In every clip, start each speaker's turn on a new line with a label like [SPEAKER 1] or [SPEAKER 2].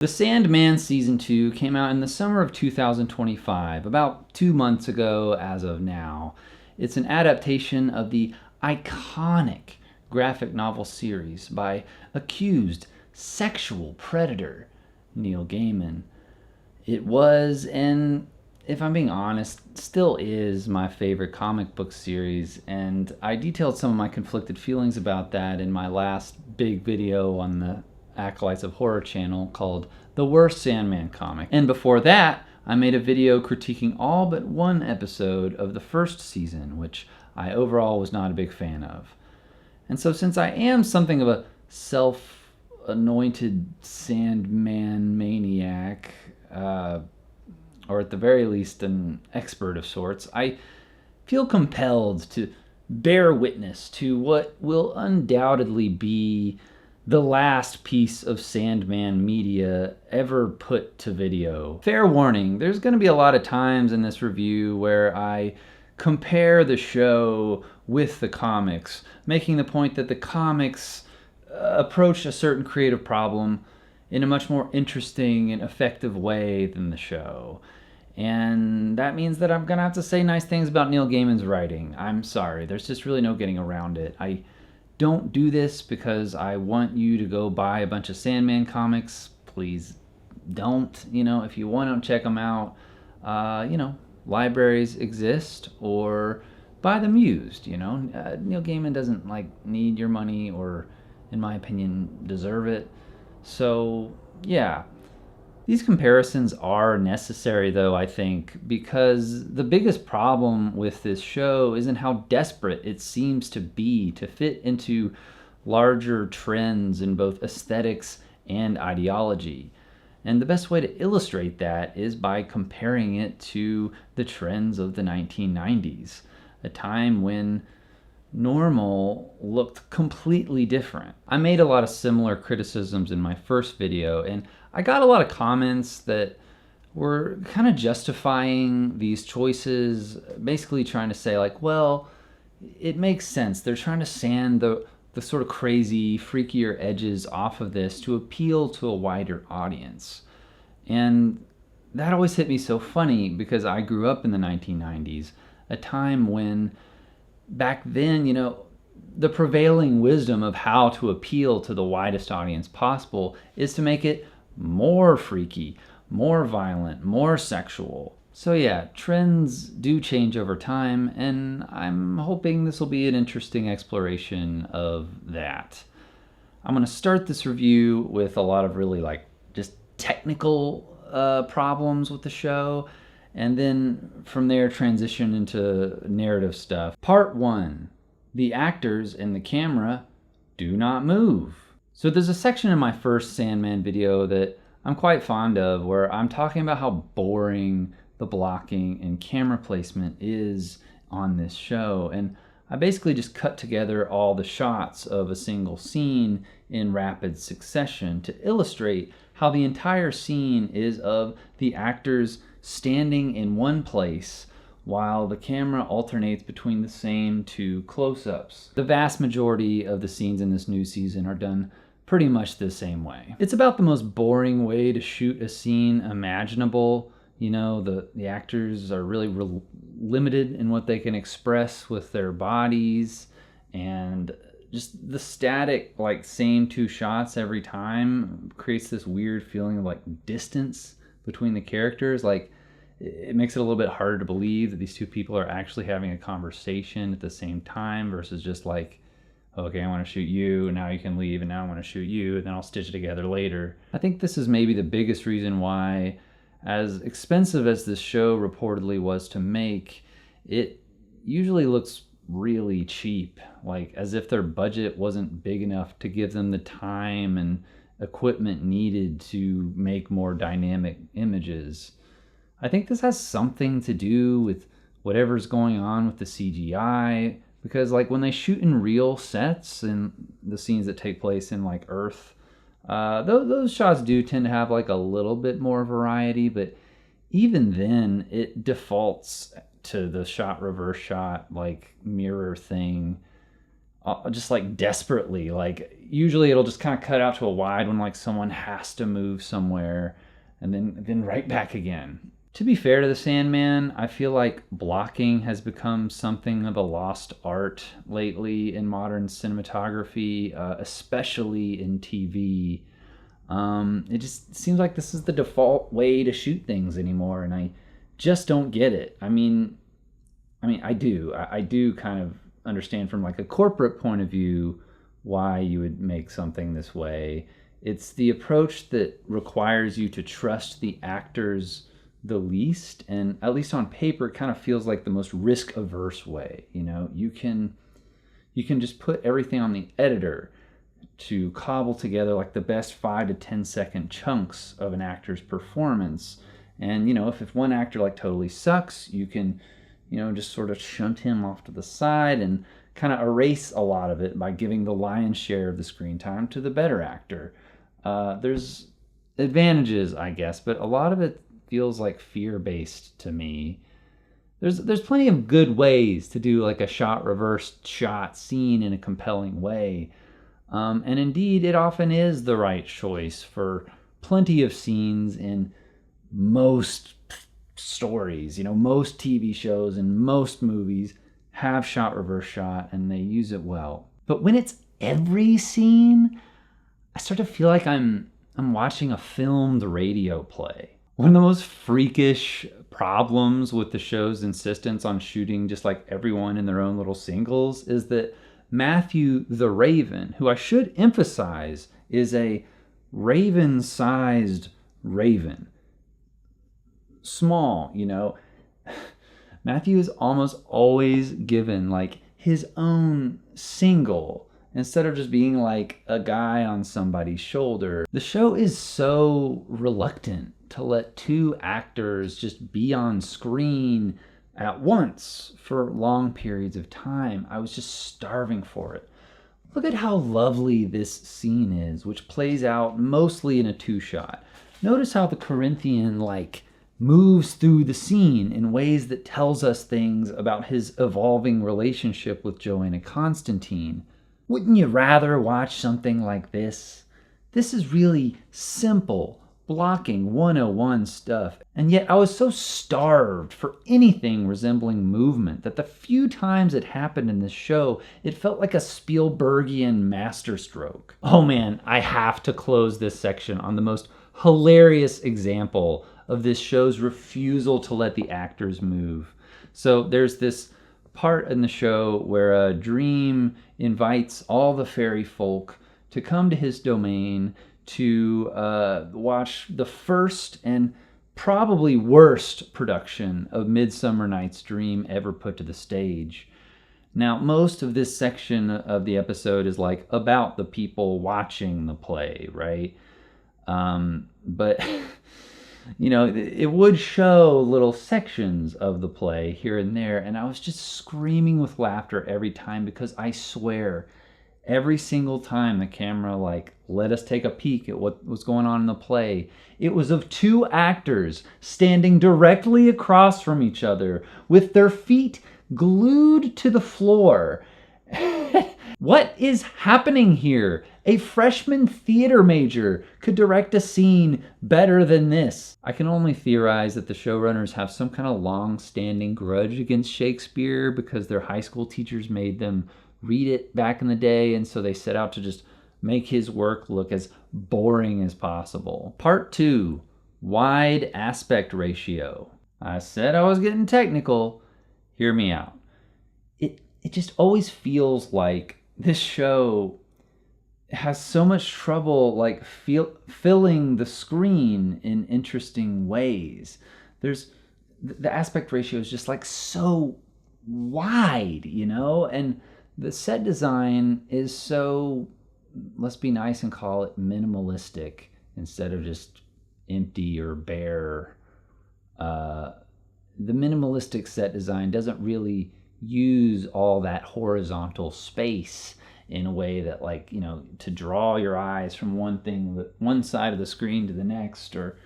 [SPEAKER 1] The Sandman Season 2 came out in the summer of 2025, about 2 months ago as of now. It's an adaptation of the iconic graphic novel series by accused sexual predator Neil Gaiman. It was, and if I'm being honest, still is my favorite comic book series, and I detailed some of my conflicted feelings about that in my last big video on the Acolytes of Horror channel called The Worst Sandman Comic. And before that, I made a video critiquing all but one episode of the first season, which I overall was not a big fan of. And so since I am something of a self-anointed Sandman maniac, or at the very least an expert of sorts, I feel compelled to bear witness to what will undoubtedly be the last piece of Sandman media ever put to video. Fair warning, there's going to be a lot of times in this review where I compare the show with the comics, making the point that the comics approach a certain creative problem in a much more interesting and effective way than the show. And that means that I'm going to have to say nice things about Neil Gaiman's writing. I'm sorry, there's just really no getting around it. I don't do this because I want you to go buy a bunch of Sandman comics. Please don't. If you want to check them out, libraries exist, or buy them used. Neil Gaiman doesn't need your money, or in my opinion deserve it. So yeah, these comparisons are necessary though, I think, because the biggest problem with this show isn't how desperate it seems to be to fit into larger trends in both aesthetics and ideology. And the best way to illustrate that is by comparing it to the trends of the 1990s, a time when normal looked completely different. I made a lot of similar criticisms in my first video, and I got a lot of comments that were kind of justifying these choices, basically trying to say well, it makes sense. They're trying to sand the sort of crazy, freakier edges off of this to appeal to a wider audience. And that always hit me so funny because I grew up in the 1990s, a time when back then, the prevailing wisdom of how to appeal to the widest audience possible is to make it more freaky, more violent, more sexual. So yeah, trends do change over time, and I'm hoping this will be an interesting exploration of that. I'm going to start this review with a lot of really just technical problems with the show, and then from there transition into narrative stuff. Part 1. The actors and the camera do not move. So there's a section in my first Sandman video that I'm quite fond of where I'm talking about how boring the blocking and camera placement is on this show. And I basically just cut together all the shots of a single scene in rapid succession to illustrate how the entire scene is of the actors standing in one place while the camera alternates between the same two close-ups. The vast majority of the scenes in this new season are done pretty much the same way. It's about the most boring way to shoot a scene imaginable. The actors are really limited in what they can express with their bodies, and just the static same two shots every time creates this weird feeling of distance between the characters. It makes it a little bit harder to believe that these two people are actually having a conversation at the same time versus just okay, I want to shoot you, and now you can leave, and now I want to shoot you, and then I'll stitch it together later. I think this is maybe the biggest reason why, as expensive as this show reportedly was to make, it usually looks really cheap, as if their budget wasn't big enough to give them the time and equipment needed to make more dynamic images. I think this has something to do with whatever's going on with the CGI, because when they shoot in real sets and the scenes that take place in Earth, those shots do tend to have a little bit more variety, but even then it defaults to the shot reverse shot mirror thing just like desperately. Like usually it'll just kind of cut out to a wide when like someone has to move somewhere, and then right back again. To be fair to the Sandman, I feel like blocking has become something of a lost art lately in modern cinematography, especially in TV. It just seems like this is the default way to shoot things anymore, and I just don't get it. I do. I do kind of understand from like a corporate point of view why you would make something this way. It's the approach that requires you to trust the actors the least, and at least on paper it kind of feels like the most risk averse way. You can just put everything on the editor to cobble together like the best 5 to 10 second chunks of an actor's performance. And if one actor like totally sucks, you can just sort of shunt him off to the side and kind of erase a lot of it by giving the lion's share of the screen time to the better actor. There's advantages, I guess, but a lot of it feels like fear-based to me. There's plenty of good ways to do like a shot reversed shot scene in a compelling way. And indeed, it often is the right choice for plenty of scenes in most stories. Most TV shows and most movies have shot reverse shot, and they use it well. But when it's every scene, I start to feel like I'm watching a filmed radio play. One of the most freakish problems with the show's insistence on shooting just like everyone in their own little singles is that Matthew the Raven, who I should emphasize is a raven-sized raven. Small, Matthew is almost always given like his own single instead of just being like a guy on somebody's shoulder. The show is so reluctant to let two actors just be on screen at once for long periods of time. I was just starving for it. Look at how lovely this scene is, which plays out mostly in a two-shot. Notice how the Corinthian moves through the scene in ways that tells us things about his evolving relationship with Joanna Constantine. Wouldn't you rather watch something like this? This is really simple blocking 101 stuff, and yet I was so starved for anything resembling movement that the few times it happened in this show, it felt like a Spielbergian masterstroke. Oh man, I have to close this section on the most hilarious example of this show's refusal to let the actors move. So there's this part in the show where Dream invites all the fairy folk to come to his domain to watch the first and probably worst production of Midsummer Night's Dream ever put to the stage. Now, most of this section of the episode is about the people watching the play, right? But it would show little sections of the play here and there, and I was just screaming with laughter every time because I swear, every single time the camera let us take a peek at what was going on in the play, it was of two actors standing directly across from each other with their feet glued to the floor. What is happening here? A freshman theater major could direct a scene better than this. I can only theorize that the showrunners have some kind of long-standing grudge against Shakespeare because their high school teachers made them read it back in the day, and so they set out to just make his work look as boring as possible. Part 2, wide aspect ratio. I said I was getting technical. Hear me out. It just always feels like this show has so much trouble filling the screen in interesting ways. The aspect ratio is just so wide, and the set design is so, let's be nice and call it minimalistic instead of just empty or bare. The minimalistic set design doesn't really use all that horizontal space in a way that to draw your eyes from one side of the screen to the next, or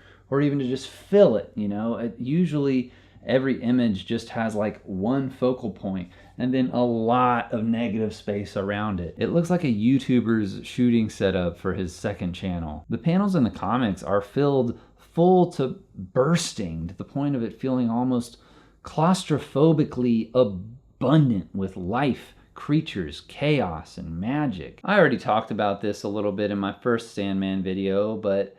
[SPEAKER 1] even to just fill it. Usually every image just has one focal point, and then a lot of negative space around it. It looks like a YouTuber's shooting setup for his second channel. The panels in the comics are filled full to bursting, to the point of it feeling almost claustrophobically abundant with life, creatures, chaos, and magic. I already talked about this a little bit in my first Sandman video, but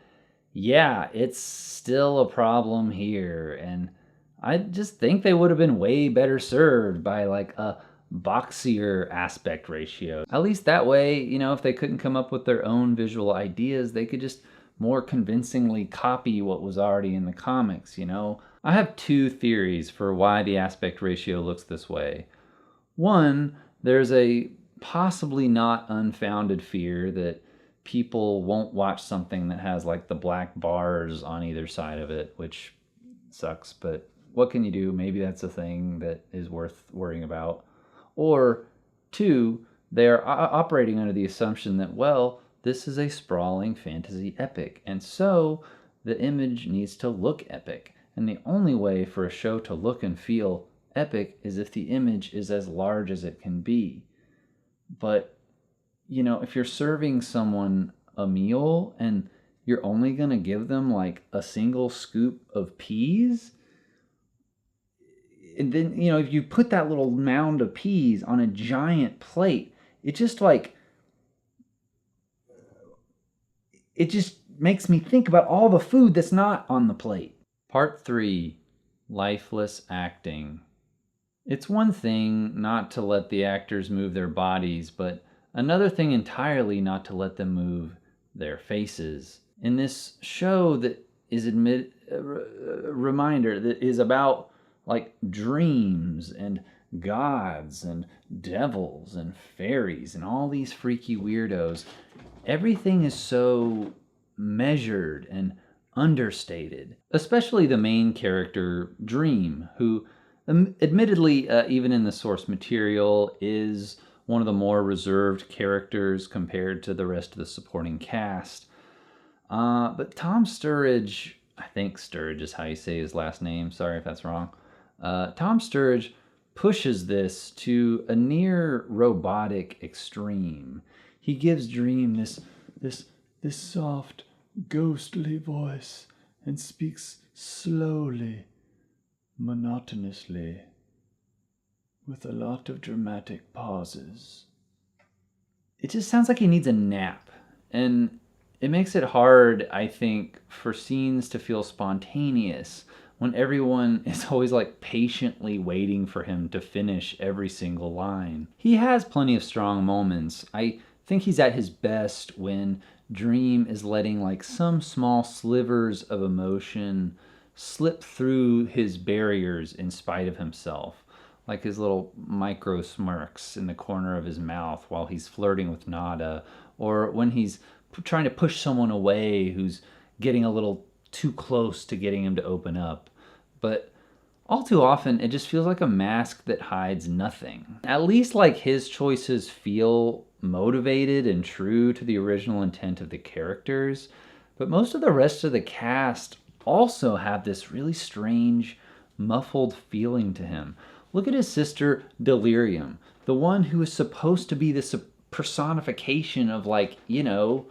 [SPEAKER 1] yeah, it's still a problem here, and I just think they would have been way better served by like a boxier aspect ratio. At least that way, you know, if they couldn't come up with their own visual ideas, they could just more convincingly copy what was already in the comics, you know? I have two theories for why the aspect ratio looks this way. One, there's a possibly not unfounded fear that people won't watch something that has like the black bars on either side of it, which sucks, but what can you do? Maybe that's a thing that is worth worrying about. Or two, they are operating under the assumption that, well, this is a sprawling fantasy epic, and so the image needs to look epic. And the only way for a show to look and feel epic is if the image is as large as it can be. But, you know, if you're serving someone a meal and you're only going to give them like a single scoop of peas, and then, you know, if you put that little mound of peas on a giant plate, it just makes me think about all the food that's not on the plate. Part 3, Lifeless Acting. It's one thing not to let the actors move their bodies, but another thing entirely not to let them move their faces. In this show that is reminder that is about like dreams and gods and devils and fairies and all these freaky weirdos, everything is so measured and understated. Especially the main character, Dream, who admittedly, even in the source material, is one of the more reserved characters compared to the rest of the supporting cast. But Tom Sturridge, I think Sturridge is how you say his last name, sorry if that's wrong. Tom Sturridge pushes this to a near robotic extreme. He gives Dream this soft, ghostly voice and speaks slowly, monotonously, with a lot of dramatic pauses. It just sounds like he needs a nap, and it makes it hard, I think, for scenes to feel spontaneous when everyone is always like patiently waiting for him to finish every single line. He has plenty of strong moments. I think he's at his best when Dream is letting like some small slivers of emotion slip through his barriers in spite of himself, like his little micro smirks in the corner of his mouth while he's flirting with Nada, or when he's trying to push someone away who's getting a little too close to getting him to open up. But all too often, it just feels like a mask that hides nothing. At least like his choices feel motivated and true to the original intent of the characters, but most of the rest of the cast also have this really strange, muffled feeling to him. Look at his sister, Delirium, the one who is supposed to be this personification of like, you know,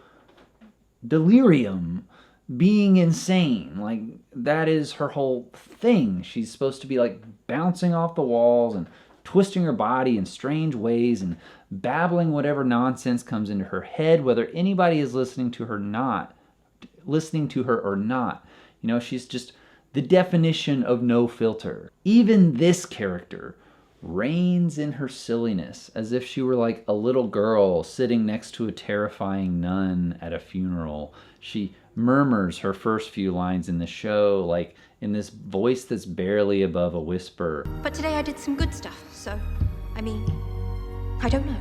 [SPEAKER 1] delirium, being insane. Like, that is her whole thing. She's supposed to be like bouncing off the walls and twisting her body in strange ways and babbling whatever nonsense comes into her head, whether anybody is listening to her or not. You know, she's just the definition of no filter. Even this character reigns in her silliness, as if she were like a little girl sitting next to a terrifying nun at a funeral. She murmurs her first few lines in the show, like in this voice that's barely above a whisper.
[SPEAKER 2] But today I did some good stuff, so, I mean, I don't know.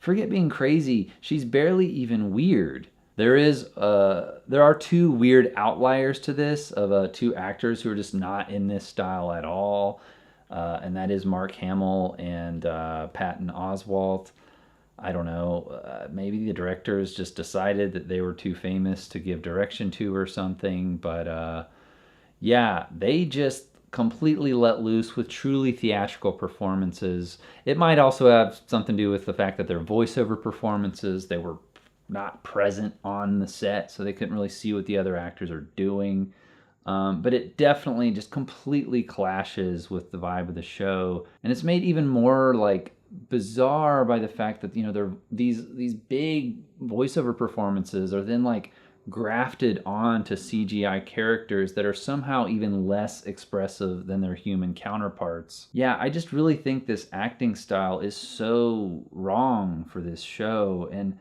[SPEAKER 1] Forget being crazy, she's barely even weird. There are two weird outliers to this, of two actors who are just not in this style at all. And that is Mark Hamill and Patton Oswalt. I don't know, maybe the directors just decided that they were too famous to give direction to or something, but yeah, they just completely let loose with truly theatrical performances. It might also have something to do with the fact that their voiceover performances, they were not present on the set, so they couldn't really see what the other actors are doing. But it definitely just completely clashes with the vibe of the show, and it's made even more like bizarre by the fact that they're these big voiceover performances are then like grafted onto CGI characters that are somehow even less expressive than their human counterparts. Yeah, I just really think this acting style is so wrong for this show, and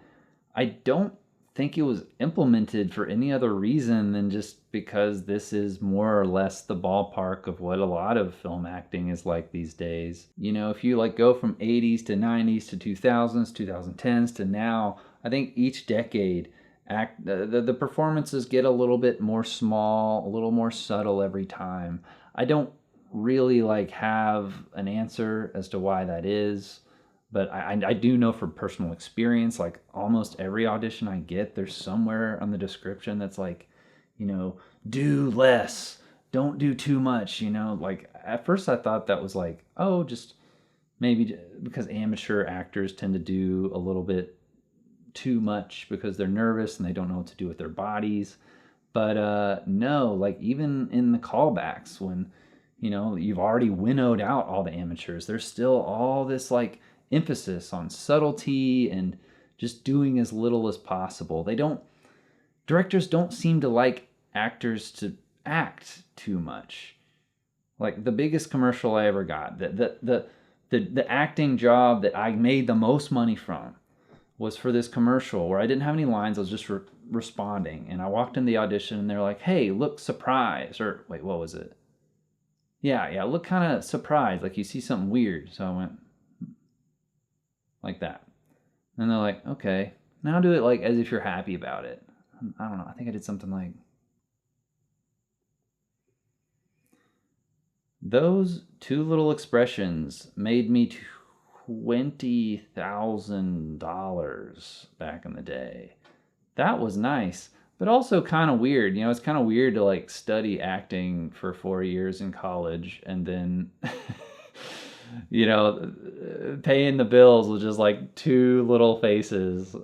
[SPEAKER 1] I don't think it was implemented for any other reason than just because this is more or less the ballpark of what a lot of film acting is like these days. If you like go from 80s to 90s to 2000s, 2010s to now, I think each decade the performances get a little bit more small, a little more subtle every time. I don't really like have an answer as to why that is. But I do know from personal experience, like almost every audition I get, there's somewhere on the description that's like, do less, don't do too much, Like at first I thought that was like, oh, just maybe because amateur actors tend to do a little bit too much because they're nervous and they don't know what to do with their bodies. But no, like even in the callbacks when, you've already winnowed out all the amateurs, there's still all this like emphasis on subtlety and just doing as little as possible. Directors don't seem to like actors to act too much. Like the biggest commercial I ever got, the acting job that I made the most money from was for this commercial where I didn't have any lines. I was just responding. And I walked in the audition and they're like, hey, look surprised. Or wait, what was it? Yeah, look kind of surprised. Like you see something weird. So I went like that. And they're like, okay, now do it like as if you're happy about it. I don't know. I think I did something like, those two little expressions made me $20,000 back in the day. That was nice, but also kind of weird. It's kind of weird to like study acting for 4 years in college and then, paying the bills with just like two little faces.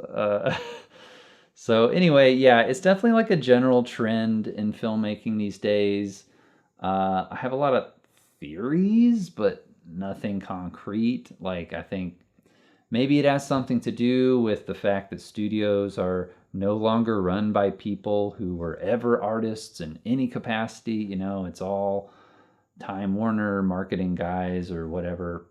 [SPEAKER 1] So anyway, yeah, it's definitely like a general trend in filmmaking these days. I have a lot of theories, but nothing concrete. Like, I think maybe it has something to do with the fact that studios are no longer run by people who were ever artists in any capacity. It's all Time Warner marketing guys or whatever.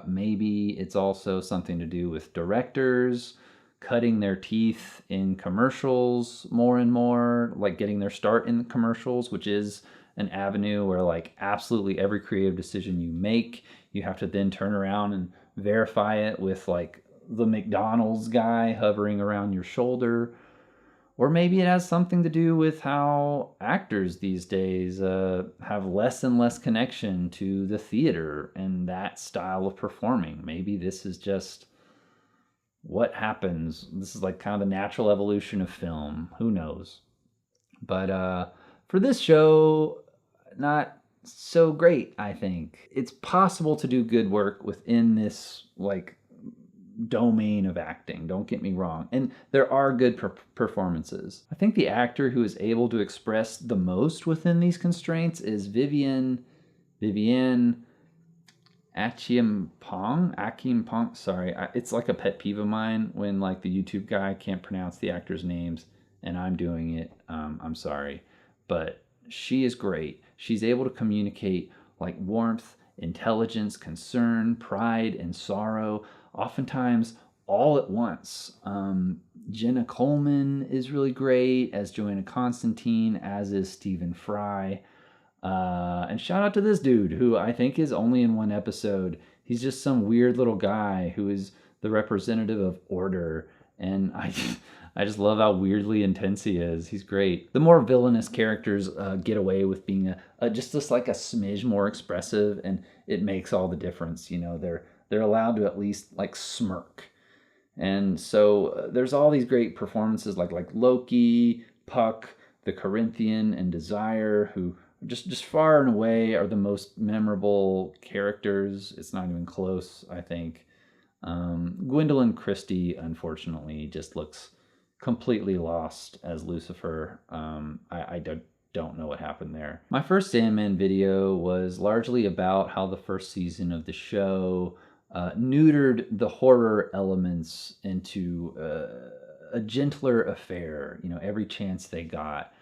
[SPEAKER 1] Maybe it's also something to do with directors cutting their teeth in commercials more and more, like getting their start in commercials, which is an avenue where like absolutely every creative decision you make, you have to then turn around and verify it with like the McDonald's guy hovering around your shoulder. Or maybe it has something to do with how actors these days have less and less connection to the theater and that style of performing. Maybe this is just what happens. This is like kind of the natural evolution of film. Who knows? But for this show, not so great, I think. It's possible to do good work within this like domain of acting, don't get me wrong, and there are good performances. I think the actor who is able to express the most within these constraints is Vivienne Akim Pong. Sorry, it's like a pet peeve of mine when like the YouTube guy can't pronounce the actors' names and I'm doing it. I'm sorry, but she is great. She's able to communicate like warmth, intelligence, concern, pride, and sorrow, oftentimes all at once. Jenna Coleman is really great as Joanna Constantine, as is Stephen Fry. And shout out to this dude who I think is only in one episode. He's just some weird little guy who is the representative of order. And I just love how weirdly intense he is. He's great. The more villainous characters get away with being just like a smidge more expressive, and it makes all the difference. They're allowed to at least like smirk. And so there's all these great performances like Loki, Puck, the Corinthian, and Desire, who just far and away are the most memorable characters. It's not even close, I think. Gwendolyn Christie, unfortunately, just looks completely lost as Lucifer. I don't know what happened there. My first Sandman video was largely about how the first season of the show neutered the horror elements into a gentler affair, every chance they got.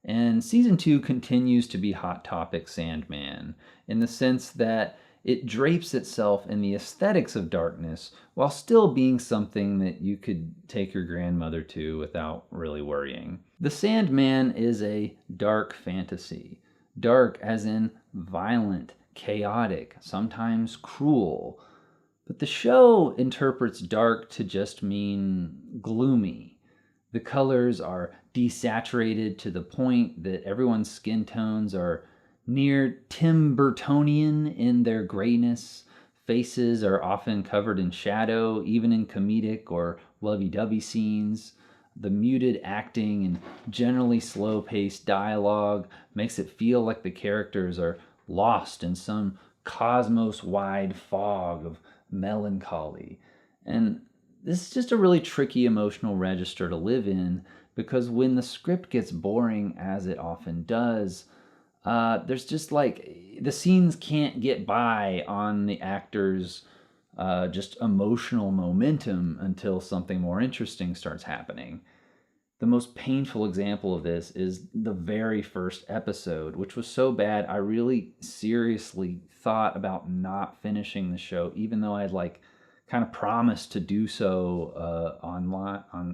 [SPEAKER 1] And season 2 continues to be Hot Topic Sandman in the sense that it drapes itself in the aesthetics of darkness while still being something that you could take your grandmother to without really worrying. The Sandman is a dark fantasy. Dark as in violent, chaotic, sometimes cruel. But the show interprets dark to just mean gloomy. The colors are desaturated to the point that everyone's skin tones are near Tim Burtonian in their grayness. Faces are often covered in shadow, even in comedic or lovey-dovey scenes. The muted acting and generally slow-paced dialogue makes it feel like the characters are lost in some cosmos-wide fog of melancholy. And this is just a really tricky emotional register to live in, because when the script gets boring, as it often does, there's just like the scenes can't get by on the actors' just emotional momentum until something more interesting starts happening. The most painful example of this is the very first episode, which was so bad I really seriously thought about not finishing the show, even though I had kind of promised to do so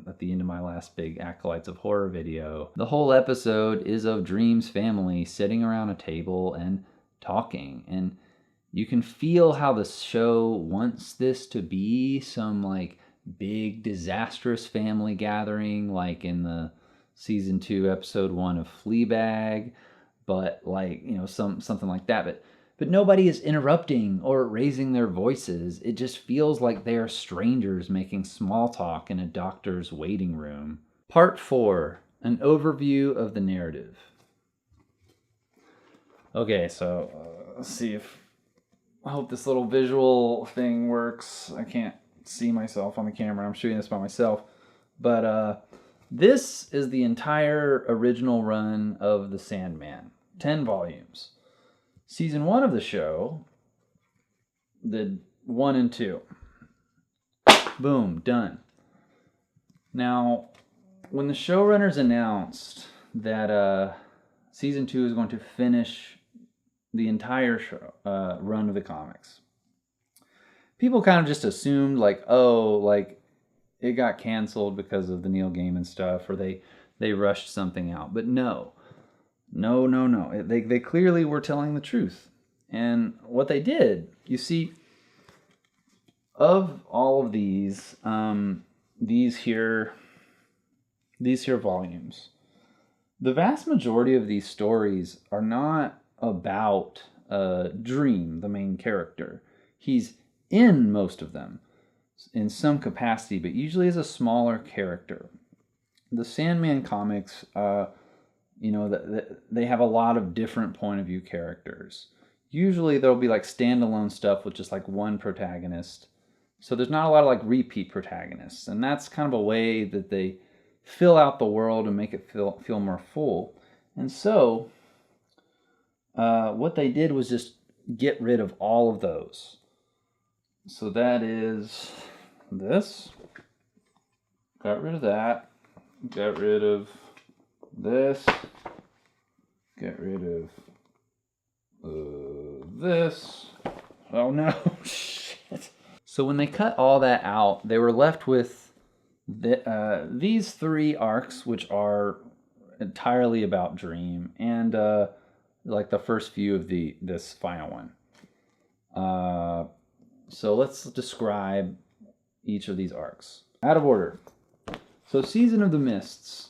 [SPEAKER 1] at the end of my last big Acolytes of Horror video. The whole episode is of Dream's family sitting around a table and talking, and you can feel how the show wants this to be some big disastrous family gathering, like in the season 2 episode 1 of Fleabag, but something like that. But nobody is interrupting or raising their voices. It just feels like they are strangers making small talk in a doctor's waiting room. Part 4, an overview of the narrative. Okay, so let's see if... I hope this little visual thing works. I can't see myself on the camera. I'm shooting this by myself. But this is the entire original run of The Sandman. 10 volumes. Season 1 of the show did 1 and 2. Boom, done. Now, when the showrunners announced that Season 2 is going to finish the entire show, run of the comics, people kind of just assumed it got canceled because of the Neil Gaiman stuff, or they rushed something out. But no. They clearly were telling the truth. And what they did, you see, of all of these here volumes, the vast majority of these stories are not about Dream, the main character. He's in most of them in some capacity, but usually as a smaller character. The Sandman comics, they have a lot of different point of view characters. Usually there'll be standalone stuff with just one protagonist. So there's not a lot of repeat protagonists. And that's kind of a way that they fill out the world and make it feel more full. And so what they did was just get rid of all of those. So that is this. Got rid of that. Got rid of this. Get rid of this. Oh no, shit. So when they cut all that out, they were left with these 3 arcs, which are entirely about Dream, and the first few of this final one. So let's describe each of these arcs. Out of order. So Season of the Mists.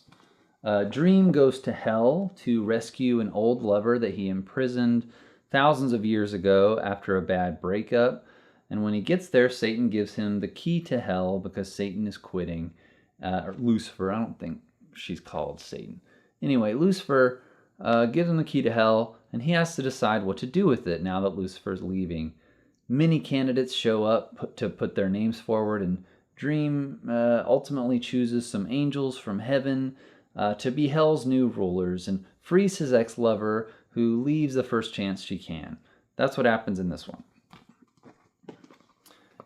[SPEAKER 1] Dream goes to hell to rescue an old lover that he imprisoned thousands of years ago after a bad breakup. And when he gets there, Satan gives him the key to hell because Satan is quitting. Or Lucifer, I don't think she's called Satan. Anyway, Lucifer gives him the key to hell and he has to decide what to do with it now that Lucifer's leaving. Many candidates show up to put their names forward, and Dream ultimately chooses some angels from heaven to be Hell's new rulers and frees his ex-lover, who leaves the first chance she can. That's what happens in this one.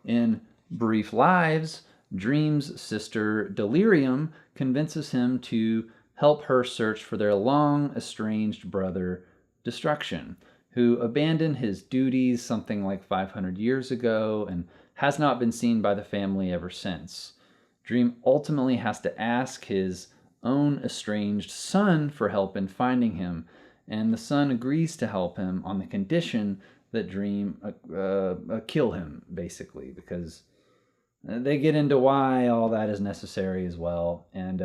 [SPEAKER 1] In Brief Lives, Dream's sister Delirium convinces him to help her search for their long-estranged brother, Destruction, who abandoned his duties something like 500 years ago and has not been seen by the family ever since. Dream ultimately has to ask his own estranged son for help in finding him, and the son agrees to help him on the condition that Dream kill him, basically, because they get into why all that is necessary as well. And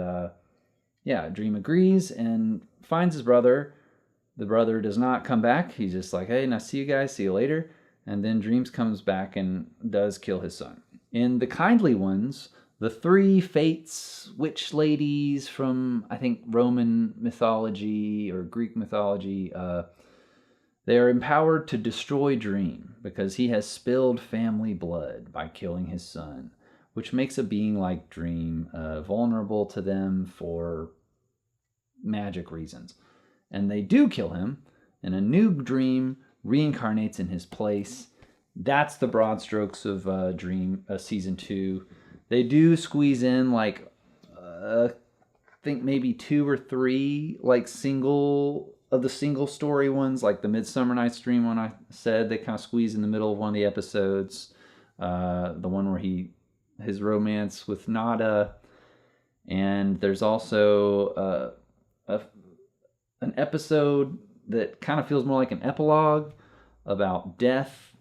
[SPEAKER 1] Dream agrees and finds his brother. The brother does not come back. He's just like, hey, nice to see you guys. See you later. And then Dreams comes back and does kill his son. In The Kindly Ones, the three fates, witch ladies from, I think, Roman mythology or Greek mythology, they are empowered to destroy Dream because he has spilled family blood by killing his son, which makes a being like Dream vulnerable to them for magic reasons. And they do kill him, and a new Dream reincarnates in his place. That's the broad strokes of Dream season 2. They do squeeze in like I think maybe 2 or 3 like single story ones, like the Midsummer Night's Dream one I said. They kind of squeeze in the middle of one of the episodes. The one where his romance with Nada, and there's also an episode that kind of feels more like an epilogue about death.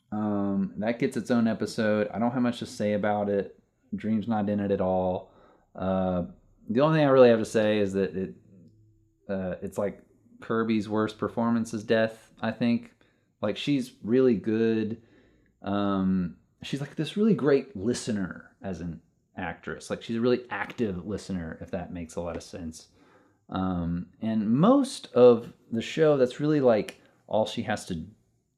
[SPEAKER 1] That gets its own episode. I don't have much to say about it. Dream's not in it at all. The only thing I really have to say is that it's like Kirby's worst performance is death, I think. Like, she's really good. She's like this really great listener as an actress. Like, she's a really active listener, if that makes a lot of sense. And most of the show, that's really like all she has to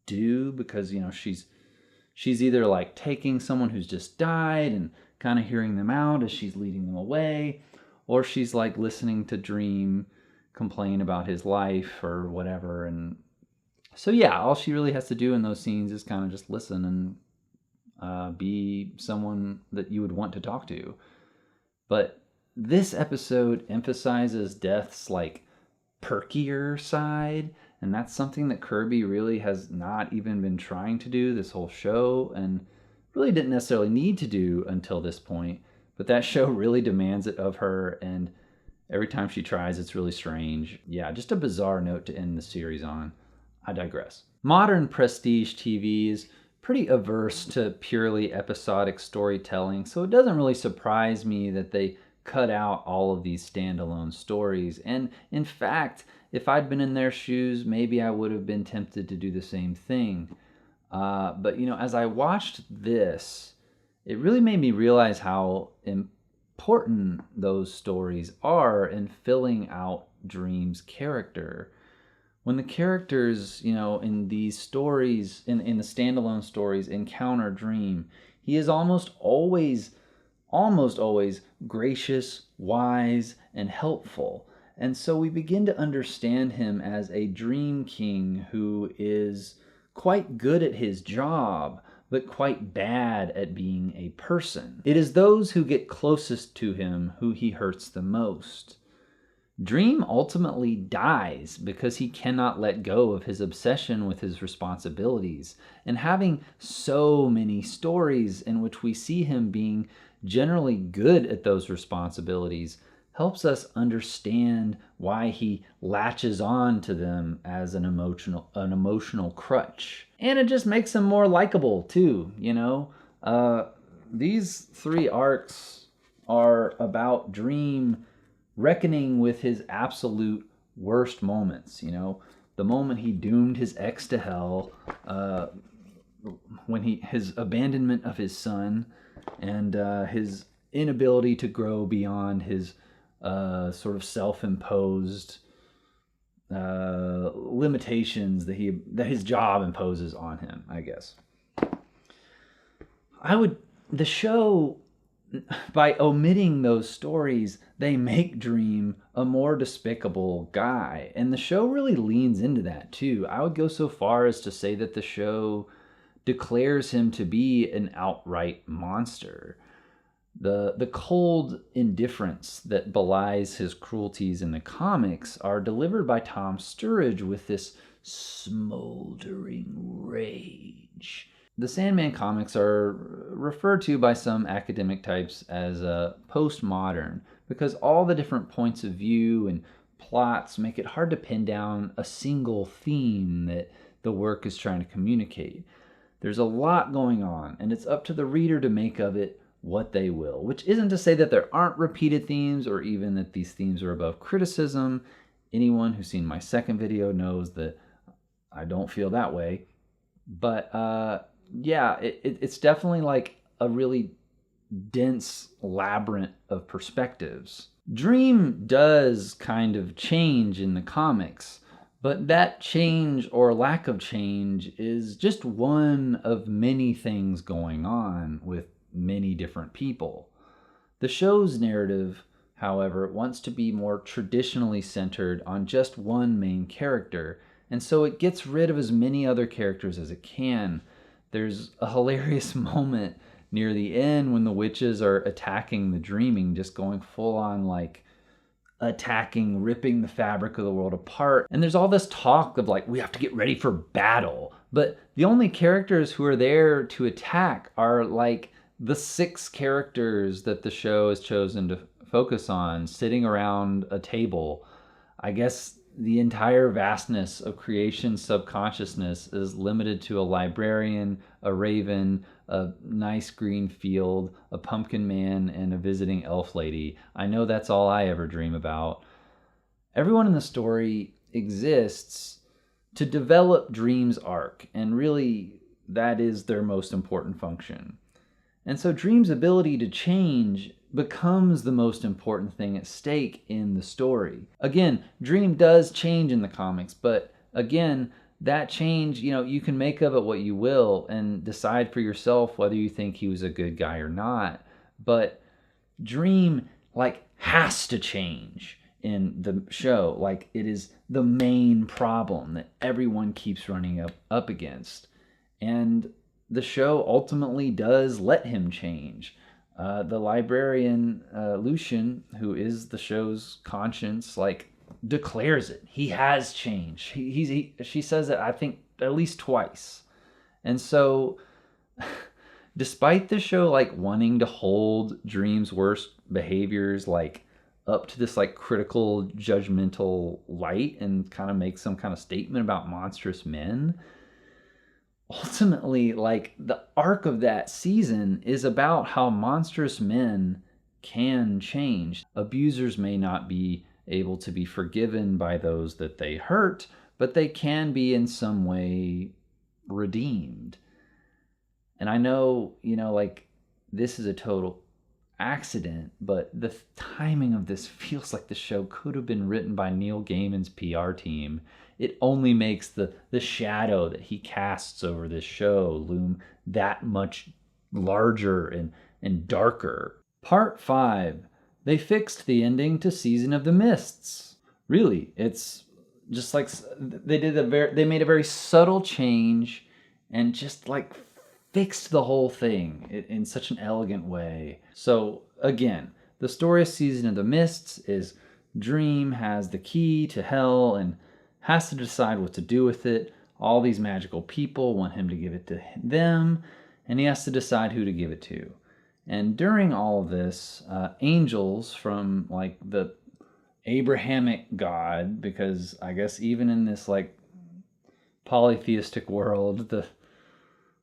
[SPEAKER 1] do, because she's either like taking someone who's just died and kind of hearing them out as she's leading them away, or she's like listening to Dream complain about his life or whatever. And so all she really has to do in those scenes is kind of just listen and be someone that you would want to talk to. But this episode emphasizes Death's like perkier side, and that's something that Kirby really has not even been trying to do this whole show, and really didn't necessarily need to do until this point. But that show really demands it of her, and every time she tries, it's really strange. Yeah, just a bizarre note to end the series on. I digress. Modern prestige TV is pretty averse to purely episodic storytelling, so it doesn't really surprise me that they cut out all of these standalone stories. And in fact, if I'd been in their shoes, maybe I would have been tempted to do the same thing. But as I watched this, it really made me realize how important those stories are in filling out Dream's character. When the characters, in these stories, in the standalone stories, encounter Dream, he is almost always gracious, wise, and helpful. And so we begin to understand him as a dream king who is quite good at his job, but quite bad at being a person. It is those who get closest to him who he hurts the most. Dream ultimately dies because he cannot let go of his obsession with his responsibilities. And having so many stories in which we see him being generally good at those responsibilities helps us understand why he latches on to them as an emotional crutch. And it just makes him more likable too, These 3 arcs are about Dream reckoning with his absolute worst moments, the moment he doomed his ex to hell, when his abandonment of his son, and his inability to grow beyond his sort of self-imposed limitations that his job imposes on him, I guess. The show, by omitting those stories, they make Dream a more despicable guy. And the show really leans into that too. I would go so far as to say that the show declares him to be an outright monster. The cold indifference that belies his cruelties in the comics are delivered by Tom Sturridge with this smoldering rage. The Sandman comics are referred to by some academic types as postmodern because all the different points of view and plots make it hard to pin down a single theme that the work is trying to communicate. There's a lot going on, and it's up to the reader to make of it what they will, which isn't to say that there aren't repeated themes or even that these themes are above criticism. Anyone who's seen my second video knows that I don't feel that way. But yeah, it's definitely like a really dense labyrinth of perspectives. Dream does kind of change in the comics, but that change or lack of change is just one of many things going on with many different people. The show's narrative, however, wants to be more traditionally centered on just one main character, and so it gets rid of as many other characters as it can. There's a hilarious moment near the end when the witches are attacking the Dreaming, just going full on like attacking, ripping the fabric of the world apart. And there's all this talk of like, we have to get ready for battle. But the only characters who are there to attack are like the 6 characters that the show has chosen to focus on sitting around a table. I guess the entire vastness of creation's subconsciousness is limited to a librarian, a raven, a nice green field, a pumpkin man, and a visiting elf lady. I know that's all I ever dream about. Everyone in the story exists to develop Dream's arc, and really that is their most important function. And so Dream's ability to change becomes the most important thing at stake in the story. Again, Dream does change in the comics, but again, that change, you can make of it what you will and decide for yourself whether you think he was a good guy or not. But Dream, has to change in the show. It is the main problem that everyone keeps running up against. And the show ultimately does let him change. The librarian, Lucian, who is the show's conscience, declares it. He has changed. She says it, I think, at least twice. And so, despite the show, wanting to hold Dream's worst behaviors, up to this, critical, judgmental light and kind of make some kind of statement about monstrous men, ultimately, the arc of that season is about how monstrous men can change. Abusers may not be able to be forgiven by those that they hurt, but they can be in some way redeemed. And I know, this is a total accident, but the timing of this feels like the show could have been written by Neil Gaiman's PR team. It only makes the shadow that he casts over this show loom that much larger and darker. Part 5. They fixed the ending to Season of the Mists. Really, it's just they made a very subtle change and just fixed the whole thing in such an elegant way. So again, the story of Season of the Mists is Dream has the key to hell and has to decide what to do with it. All these magical people want him to give it to them, and he has to decide who to give it to. And during all of this, angels from the Abrahamic God, because I guess even in this polytheistic world, the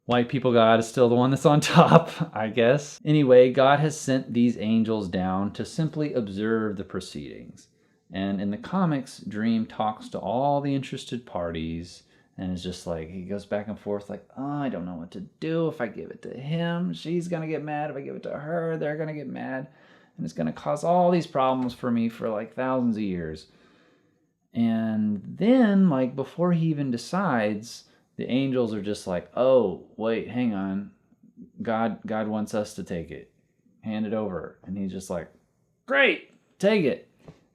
[SPEAKER 1] white people God is still the one that's on top, I guess. Anyway, God has sent these angels down to simply observe the proceedings. And in the comics, Dream talks to all the interested parties and is just he goes back and forth I don't know what to do. If I give it to him, she's going to get mad. If I give it to her, they're going to get mad. And it's going to cause all these problems for me for thousands of years. And then, like, before he even decides, the angels are just like, oh, wait, hang on. God wants us to take it. Hand it over. And he's just like, great, take it.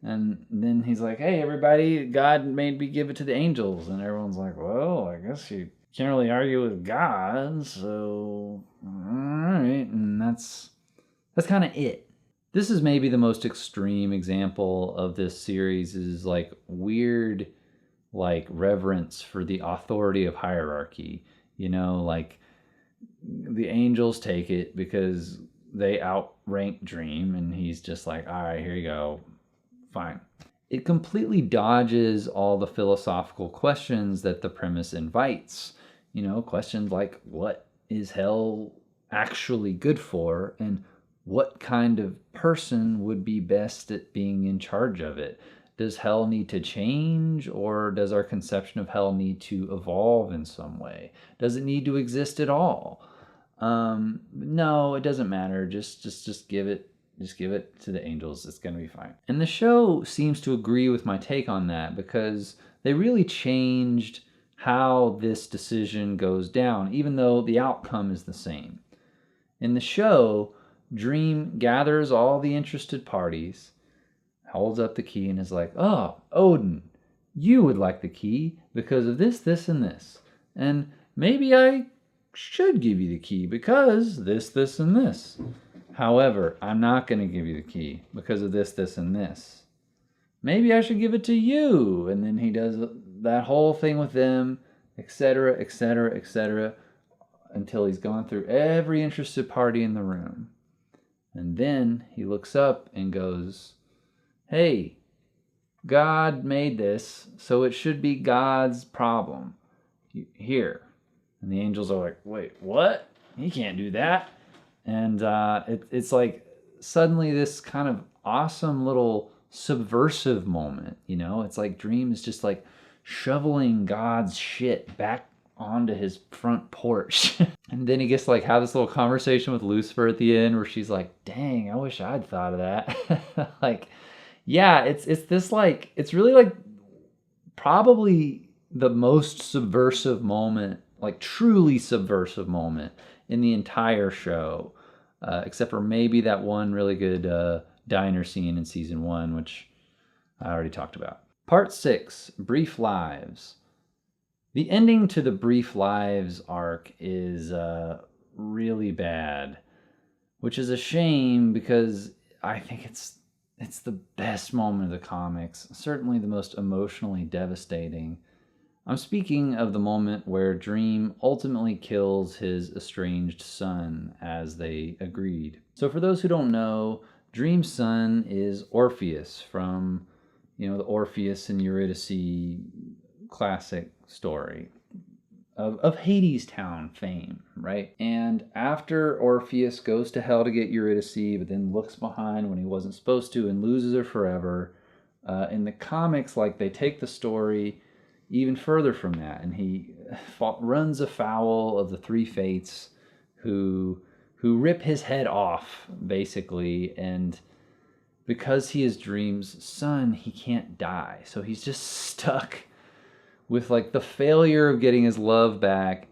[SPEAKER 1] And then he's like, hey, everybody, God made me give it to the angels. And everyone's like, well, I guess you can't really argue with God, so all right. And that's kind of it. This is maybe the most extreme example of this series is like weird, like reverence for the authority of hierarchy. You know, like the angels take it because they outrank Dream, and he's just like, all right, here you go. Fine. It completely dodges all the philosophical questions that the premise invites. You know, questions like what is hell actually good for, and what kind of person would be best at being in charge of it? Does hell need to change, or does our conception of hell need to evolve in some way? Does it need to exist at all? No, it doesn't matter. Just give it. Just give it to the angels. It's going to be fine. And the show seems to agree with my take on that because they really changed how this decision goes down, even though the outcome is the same. In the show, Dream gathers all the interested parties, holds up the key, and is like, oh, Odin, you would like the key because of this, this, and this. And maybe I should give you the key because this, and this. However, I'm not going to give you the key because of this, this, and this. Maybe I should give it to you. And then he does that whole thing with them, etc., etc., etc., until he's gone through every interested party in the room. And then he looks up and goes, hey, God made this, so it should be God's problem. Here. And the angels are like, wait, what? He can't do that. And it's like suddenly this kind of awesome little subversive moment, you know? It's like Dream is just like shoveling God's shit back onto his front porch. And then he gets to like have this little conversation with Lucifer at the end where she's like, dang, I wish I'd thought of that. Like, yeah, it's this like, it's really like probably the most subversive moment, like truly subversive moment in the entire show, except for maybe that one really good diner scene in season 1, which I already talked about. Part 6, Brief Lives. The ending to the Brief Lives arc is really bad, which is a shame because I think it's the best moment of the comics, certainly the most emotionally devastating. I'm speaking of the moment where Dream ultimately kills his estranged son as they agreed. So for those who don't know, Dream's son is Orpheus from, the Orpheus and Eurydice classic story of Hades Town fame, right? And after Orpheus goes to hell to get Eurydice, but then looks behind when he wasn't supposed to and loses her forever, in the comics, like, they take the story even further from that, and he runs afoul of the three fates who rip his head off, basically, and because he is Dream's son, he can't die. So he's just stuck with like the failure of getting his love back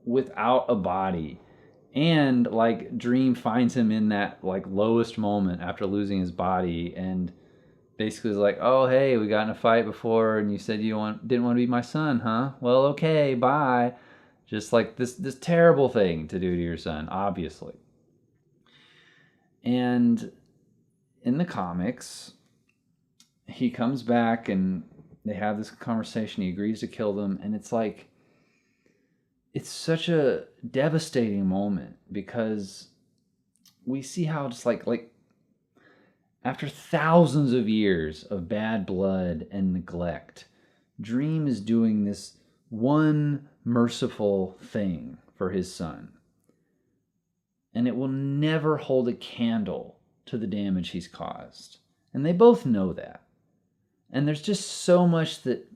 [SPEAKER 1] without a body. And like Dream finds him in that like lowest moment after losing his body, and basically is like, oh, hey, we got in a fight before and you said you didn't want to be my son, huh? Well, okay, bye. Just like this terrible thing to do to your son, obviously. And in the comics, he comes back and they have this conversation. He agrees to kill them, and it's like, it's such a devastating moment because we see how just like after thousands of years of bad blood and neglect, Dream is doing this one merciful thing for his son. And it will never hold a candle to the damage he's caused. And they both know that. And there's just so much that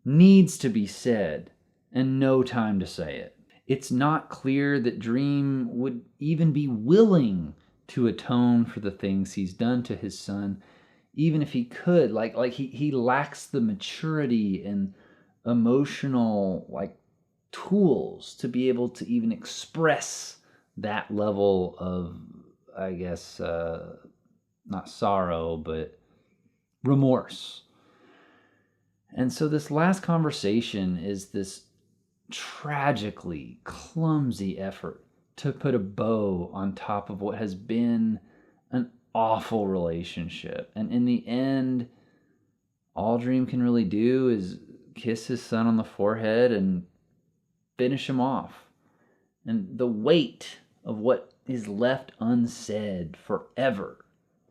[SPEAKER 1] needs to be said and no time to say it. It's not clear that Dream would even be willing to atone for the things he's done to his son, even if he could, he lacks the maturity and emotional like tools to be able to even express that level of, I guess, not sorrow, but remorse. And so this last conversation is this tragically clumsy effort to put a bow on top of what has been an awful relationship. And in the end, all Dream can really do is kiss his son on the forehead and finish him off. And the weight of what is left unsaid forever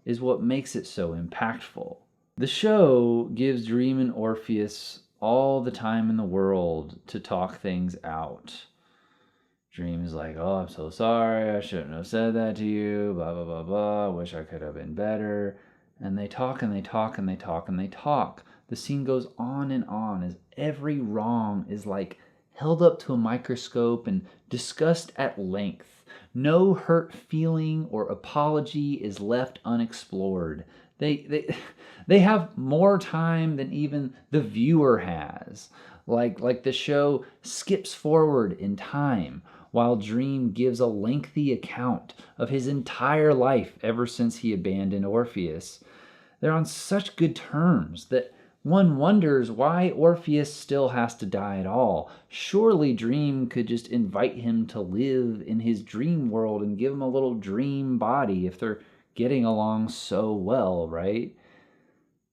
[SPEAKER 1] is what makes it so impactful. The show gives Dream and Orpheus all the time in the world to talk things out. Dream is like, oh, I'm so sorry, I shouldn't have said that to you, blah, blah, blah, blah, I wish I could have been better. And they talk and they talk and they talk and they talk. The scene goes on as every wrong is like held up to a microscope and discussed at length. No hurt feeling or apology is left unexplored. They have more time than even the viewer has. Like the show skips forward in time while Dream gives a lengthy account of his entire life ever since he abandoned Orpheus. They're on such good terms that one wonders why Orpheus still has to die at all. Surely Dream could just invite him to live in his dream world and give him a little dream body if they're getting along so well, right?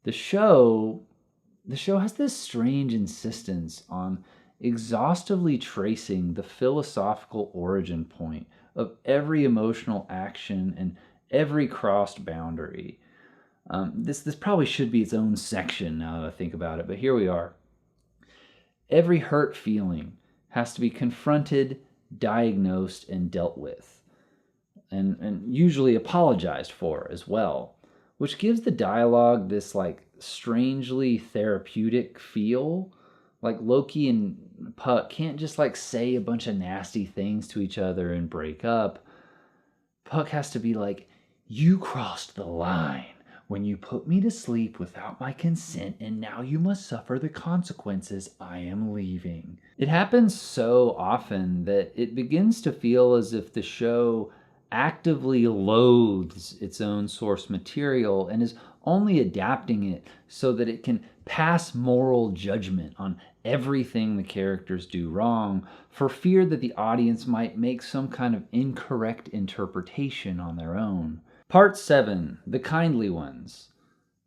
[SPEAKER 1] The show has this strange insistence on exhaustively tracing the philosophical origin point of every emotional action and every crossed boundary. This probably should be its own section now that I think about it, but here we are. Every hurt feeling has to be confronted, diagnosed, and dealt with, and usually apologized for as well, which gives the dialogue this like strangely therapeutic feel. Like Loki and Puck can't just like say a bunch of nasty things to each other and break up. Puck has to be like, you crossed the line when you put me to sleep without my consent, and now you must suffer the consequences. I am leaving. It happens so often that it begins to feel as if the show actively loathes its own source material and is only adapting it so that it can pass moral judgment on everything the characters do wrong, for fear that the audience might make some kind of incorrect interpretation on their own. Part 7, The Kindly Ones.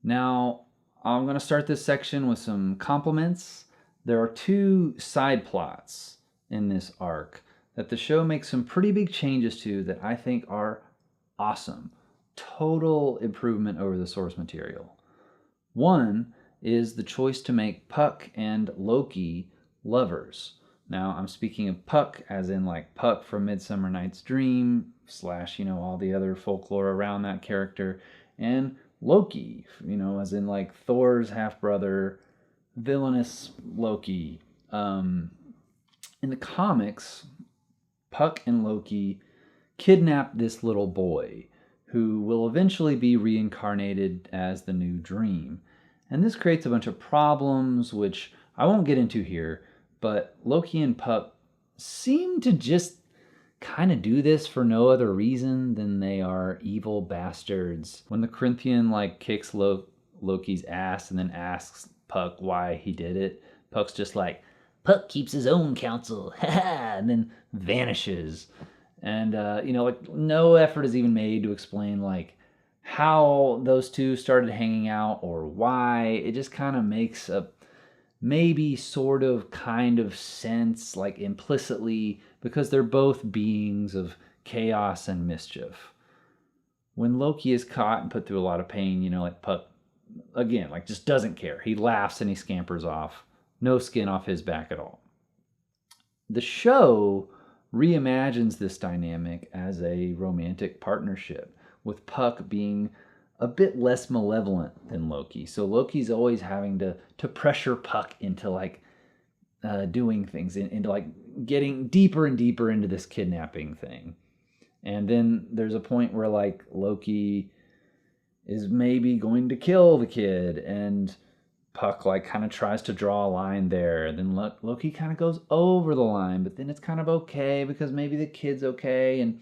[SPEAKER 1] Now, I'm going to start this section with some compliments. There are 2 side plots in this arc that the show makes some pretty big changes to that I think are awesome. Total improvement over the source material. One is the choice to make Puck and Loki lovers. Now, I'm speaking of Puck as in like Puck from Midsummer Night's Dream / all the other folklore around that character, and Loki, as in like Thor's half-brother, villainous Loki. In the comics, Puck and Loki kidnap this little boy who will eventually be reincarnated as the new Dream. And this creates a bunch of problems, which I won't get into here, but Loki and Puck seem to just kind of do this for no other reason than they are evil bastards. When the Corinthian kicks Loki's ass and then asks Puck why he did it, Puck's just like, Puck keeps his own counsel, and then vanishes. And, no effort is even made to explain, how those two started hanging out or why. It just kind of makes a maybe sort of kind of sense, implicitly, because they're both beings of chaos and mischief. When Loki is caught and put through a lot of pain, Puck, again, just doesn't care. He laughs and he scampers off. No skin off his back at all. The show reimagines this dynamic as a romantic partnership, with Puck being a bit less malevolent than Loki. So Loki's always having to pressure Puck into doing things, into getting deeper and deeper into this kidnapping thing. And then there's a point where Loki is maybe going to kill the kid, and Puck like kind of tries to draw a line there. Then Loki kind of goes over the line, but then it's kind of okay because maybe the kid's okay, and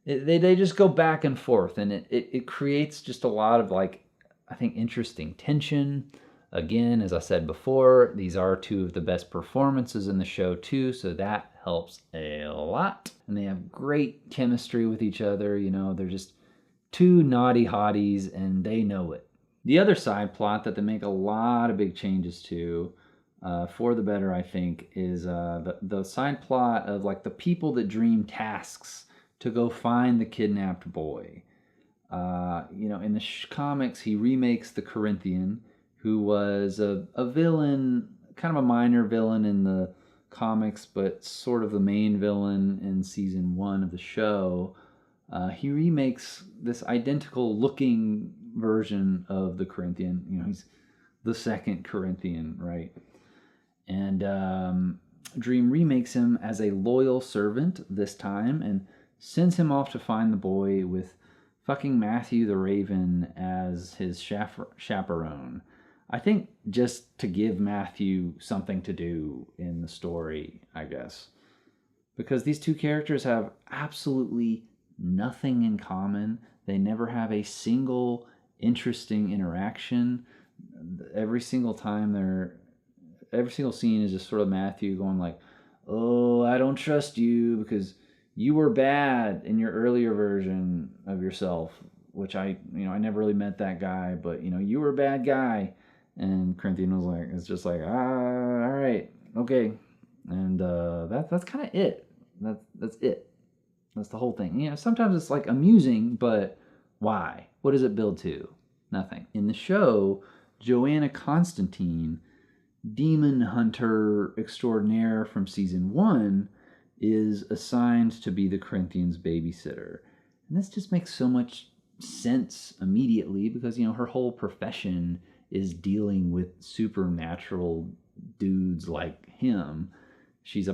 [SPEAKER 1] they just go back and forth, and it creates just a lot of like, I think, interesting tension. Again, as I said before, these are two of the best performances in the show too, so that helps a lot. And they have great chemistry with each other. You know, they're just two naughty hotties, and they know it. The other side plot that they make a lot of big changes to, for the better, I think, is the side plot of like the people that Dream tasks to go find the kidnapped boy. You know, in the comics, he remakes the Corinthian, who was a villain, kind of a minor villain in the comics, but sort of the main villain in season 1 of the show. He remakes this identical looking version of the Corinthian. You know, he's the second Corinthian, right? And Dream remakes him as a loyal servant this time and sends him off to find the boy with fucking Matthew the Raven as his chaperone. I think just to give Matthew something to do in the story, I guess. Because these two characters have absolutely nothing in common. They never have a single interesting interaction. Every single scene is just sort of Matthew going like, "Oh, I don't trust you because you were bad in your earlier version of yourself," which I never really met that guy, but you were a bad guy. And Corinthian was like, it's just like, all right, okay. And that's kind of it. That's it. That's the whole thing. Sometimes it's like amusing, but why? What does it build to? Nothing. In the show, Joanna Constantine, demon hunter extraordinaire from season 1, is assigned to be the Corinthians' babysitter. And this just makes so much sense immediately because, her whole profession is dealing with supernatural dudes like him. She's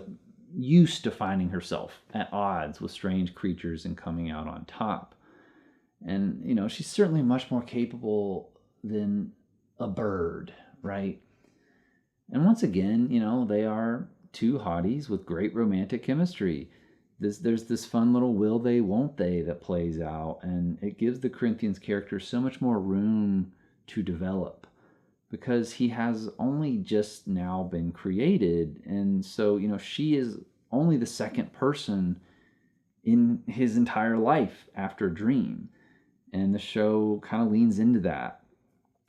[SPEAKER 1] used to finding herself at odds with strange creatures and coming out on top. And, she's certainly much more capable than a bird, right? And once again, they are two hotties with great romantic chemistry. There's this fun little will they, won't they that plays out, and it gives the Corinthians character so much more room to develop because he has only just now been created. And so, she is only the second person in his entire life after Dream. And the show kind of leans into that.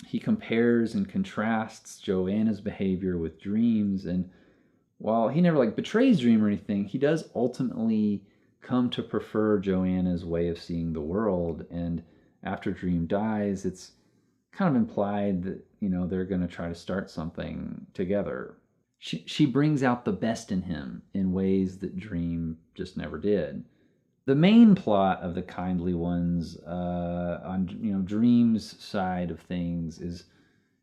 [SPEAKER 1] He compares and contrasts Joanna's behavior with Dream's, and while he never betrays Dream or anything, he does ultimately come to prefer Joanna's way of seeing the world. And after Dream dies, it's kind of implied that, they're going to try to start something together. She brings out the best in him in ways that Dream just never did. The main plot of the Kindly Ones on Dream's side of things is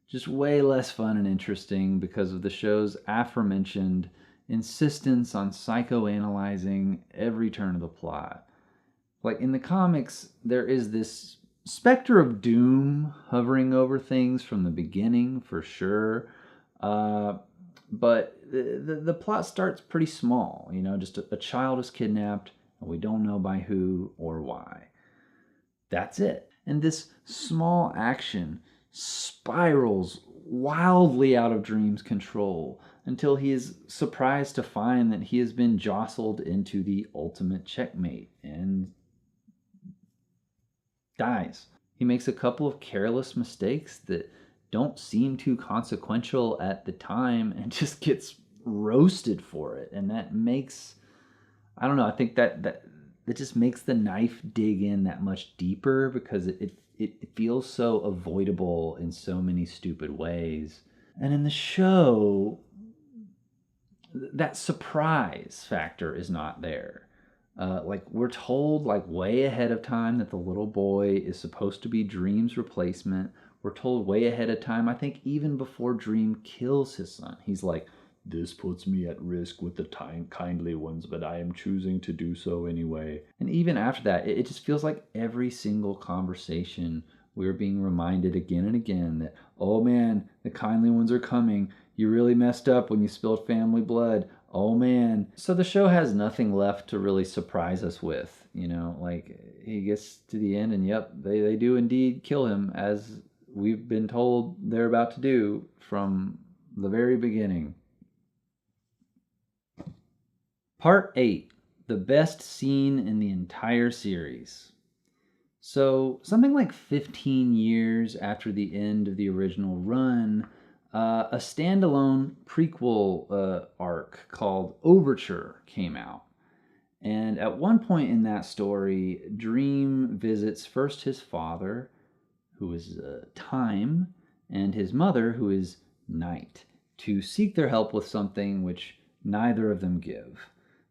[SPEAKER 1] just way less fun and interesting because of the show's aforementioned insistence on psychoanalyzing every turn of the plot. Like in the comics, there is this specter of doom hovering over things from the beginning, for sure. But the plot starts pretty small. Just a child is kidnapped, and we don't know by who or why. That's it. And this small action spirals wildly out of Dream's control until he is surprised to find that he has been jostled into the ultimate checkmate and dies. He makes a couple of careless mistakes that don't seem too consequential at the time and just gets roasted for it. And that makes, I don't know, I think that just makes the knife dig in that much deeper because it feels so avoidable in so many stupid ways. And in the show, that surprise factor is not there. We're told way ahead of time that the little boy is supposed to be Dream's replacement. We're told way ahead of time, I think even before Dream kills his son. He's like, "This puts me at risk with the Kindly Ones, but I am choosing to do so anyway." And even after that, it just feels like every single conversation We're being reminded again and again that, oh man, the kindly ones are coming. You really messed up when you spilled family blood. Oh man. So the show has nothing left to really surprise us with. Like he gets to the end and yep, they do indeed kill him, as we've been told they're about to do from the very beginning. Part 8, the best scene in the entire series. So, something like 15 years after the end of the original run, a standalone prequel arc called Overture came out. And at one point in that story, Dream visits first his father, who is Time, and his mother, who is Night, to seek their help with something which neither of them give.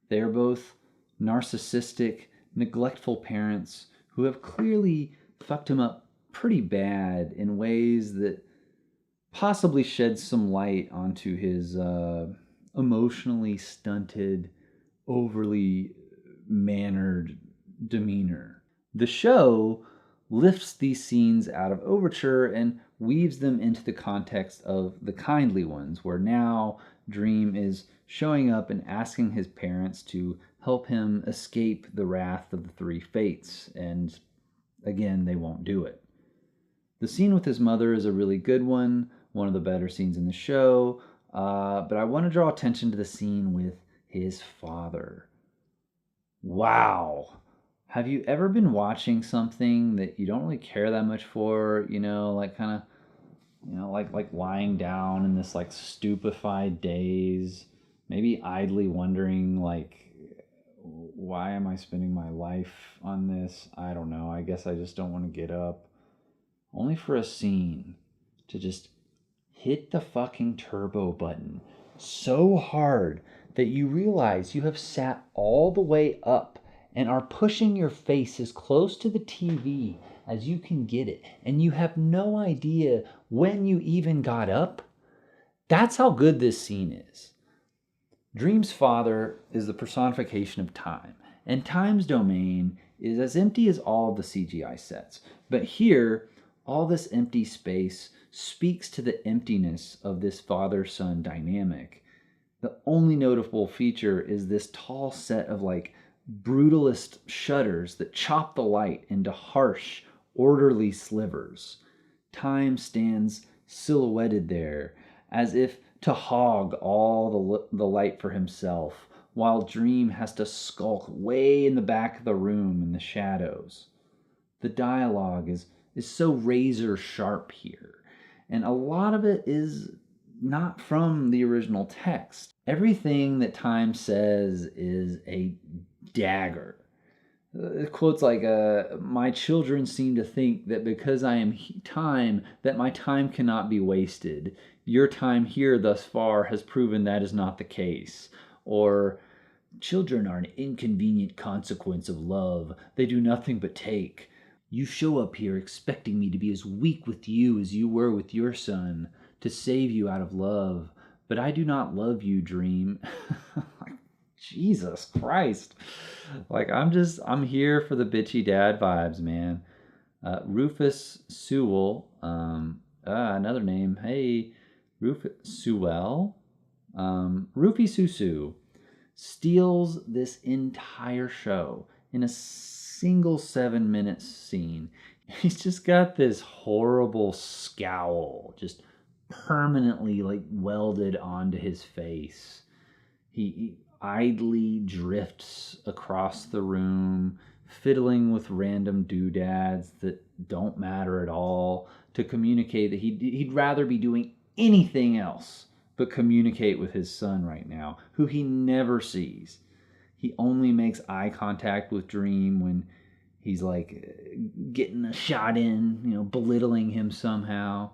[SPEAKER 1] They are both narcissistic, neglectful parents who have clearly fucked him up pretty bad in ways that possibly shed some light onto his emotionally stunted, overly mannered demeanor. The show lifts these scenes out of Overture and weaves them into the context of the kindly ones, where now Dream is showing up and asking his parents to help him escape the wrath of the three fates, and again, they won't do it. The scene with his mother is a really good one of the better scenes in the show, but I want to draw attention to the scene with his father. Wow. Have you ever been watching something that you don't really care that much for, like kind of, like lying down in this like stupefied daze, maybe idly wondering like, why am I spending my life on this? I don't know. I guess I just don't want to get up. Only for a scene to just hit the fucking turbo button so hard that you realize you have sat all the way up and are pushing your face as close to the TV as you can get it, and you have no idea when you even got up. That's how good this scene is. Dream's father is the personification of time, and time's domain is as empty as all of the CGI sets. But here, all this empty space speaks to the emptiness of this father-son dynamic. The only notable feature is this tall set of like brutalist shutters that chop the light into harsh, orderly slivers. Time stands silhouetted there, as if to hog all the light for himself, while Dream has to skulk way in the back of the room in the shadows. The dialogue is so razor sharp here, and a lot of it is not from the original text. Everything that Time says is a dagger. Quotes like, my children seem to think that because I am time, that my time cannot be wasted. Your time here thus far has proven that is not the case. Or, children are an inconvenient consequence of love. They do nothing but take. You show up here expecting me to be as weak with you as you were with your son, to save you out of love. But I do not love you, Dream. Jesus Christ. Like, I'm here for the bitchy dad vibes, man. Rufus Sewell, another name. Hey, Rufus Sewell, Rufy Susu, steals this entire show in a single 7-minute scene. He's just got this horrible scowl just permanently like welded onto his face. He idly drifts across the room, fiddling with random doodads that don't matter at all, to communicate that he'd rather be doing anything else but communicate with his son right now, who he never sees. He only makes eye contact with Dream when he's like getting a shot in, belittling him somehow.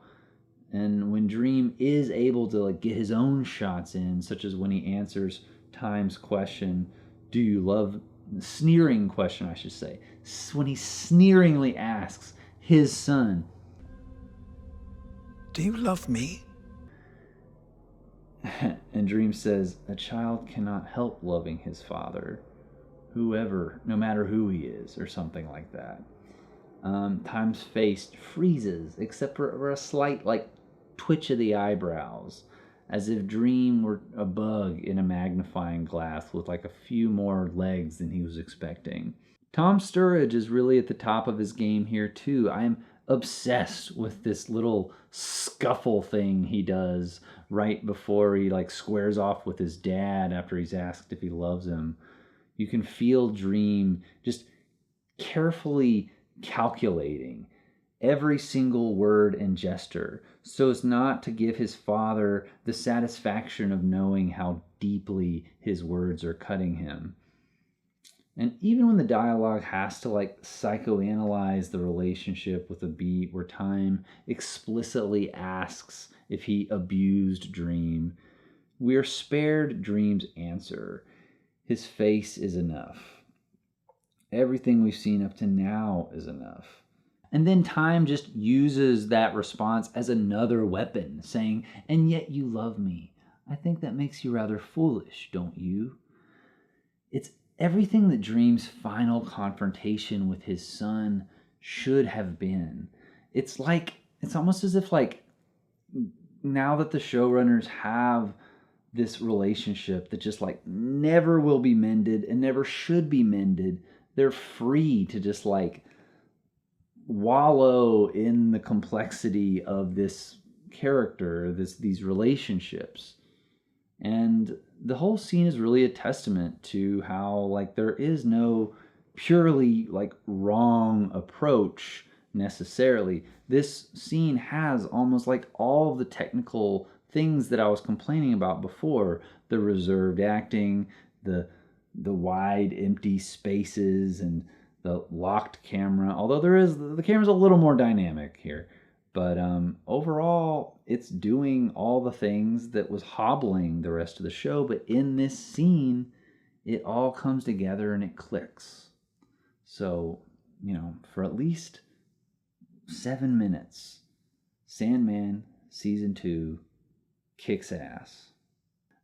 [SPEAKER 1] And when Dream is able to like get his own shots in, such as when he answers Time's question, do you love, sneering question I should say, when he sneeringly asks his son,
[SPEAKER 3] do you love me?
[SPEAKER 1] And Dream says, a child cannot help loving his father, whoever, no matter who he is, or something like that. Time's face freezes, except for a slight, like, twitch of the eyebrows, as if Dream were a bug in a magnifying glass with, like, a few more legs than he was expecting. Tom Sturridge is really at the top of his game here, too. I am obsessed with this little scuffle thing he does right before he, like, squares off with his dad after he's asked if he loves him. You can feel Dream just carefully calculating every single word and gesture so as not to give his father the satisfaction of knowing how deeply his words are cutting him. And even when the dialogue has to, like, psychoanalyze the relationship with a beat where Time explicitly asks if he abused Dream, we are spared Dream's answer. His face is enough. Everything we've seen up to now is enough. And then Time just uses that response as another weapon, saying, "And yet you love me. I think that makes you rather foolish, don't you?" It's everything that Dream's final confrontation with his son should have been. It's almost as if, like, now that the showrunners have this relationship that just, like, never will be mended and never should be mended, they're free to just, like, wallow in the complexity of this character, these relationships. And the whole scene is really a testament to how, like, there is no purely, like, wrong approach necessarily. This scene has almost, like, all of the technical things that I was complaining about before: the reserved acting, the wide empty spaces, and the locked camera. Although the camera's a little more dynamic here. But overall, it's doing all the things that was hobbling the rest of the show. But in this scene, it all comes together and it clicks. So, for at least 7 minutes, Sandman Season 2 kicks ass.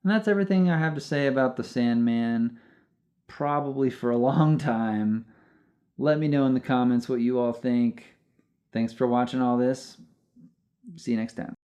[SPEAKER 1] And that's everything I have to say about the Sandman, probably for a long time. Let me know in the comments what you all think. Thanks for watching all this. See you next time.